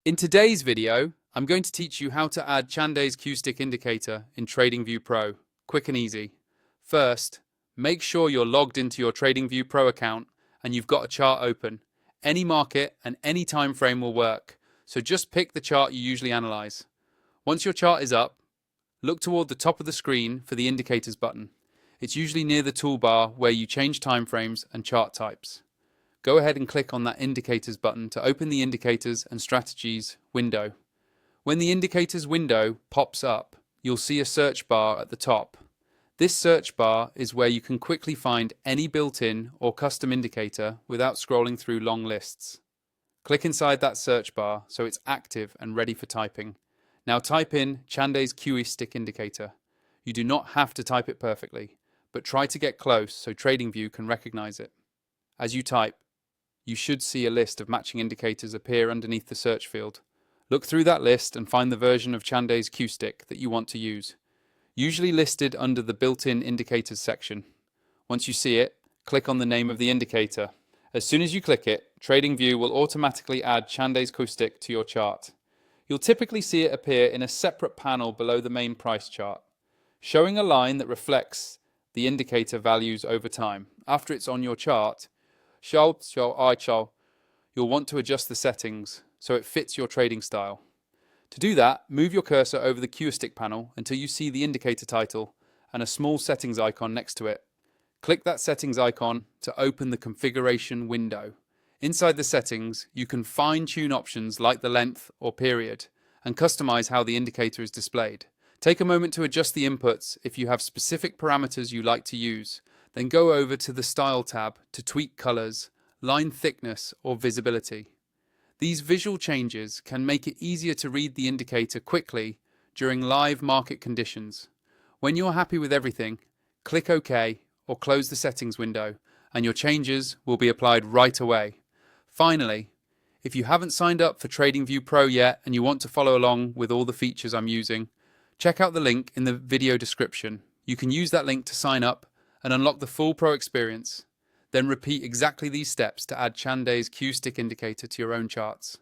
In today's video, I'm going to teach you how to add Chande's QStick Indicator in TradingView Pro, quick and easy. First, make sure you're logged into your TradingView Pro account and you've got a chart open. Any market and any time frame will work, so just pick the chart you usually analyze. Once your chart is up, look toward the top of the screen for the Indicators button. It's usually near the toolbar where you change timeframes and chart types. Go ahead and click on that Indicators button to open the Indicators and Strategies window. When the Indicators window pops up, you'll see a search bar at the top. This search bar is where you can quickly find any built-in or custom indicator without scrolling through long lists. Click inside that search bar so it's active and ready for typing. Now type in Chande's QStick Indicator. You do not have to type it perfectly, but try to get close so TradingView can recognize it. As you type, you should see a list of matching indicators appear underneath the search field. Look through that list and find the version of Chande's QStick that you want to use, usually listed under the built-in indicators section. Once you see it, click on the name of the indicator. As soon as you click it, TradingView will automatically add Chande's QStick to your chart. You'll typically see it appear in a separate panel below the main price chart, showing a line that reflects the indicator values over time. After it's on your chart, you'll want to adjust the settings so it fits your trading style. To do that, move your cursor over the QStick panel until you see the indicator title and a small settings icon next to it. Click that settings icon to open the configuration window. Inside the settings, you can fine-tune options like the length or period and customize how the indicator is displayed. Take a moment to adjust the inputs if you have specific parameters you like to use. Then go over to the Style tab to tweak colors, line thickness, or visibility. These visual changes can make it easier to read the indicator quickly during live market conditions. When you're happy with everything, click OK or close the settings window, and your changes will be applied right away. Finally, if you haven't signed up for TradingView Pro yet and you want to follow along with all the features I'm using, check out the link in the video description. You can use that link to sign up and unlock the full Pro experience. Then repeat exactly these steps to add Chande's QStick Indicator to your own charts.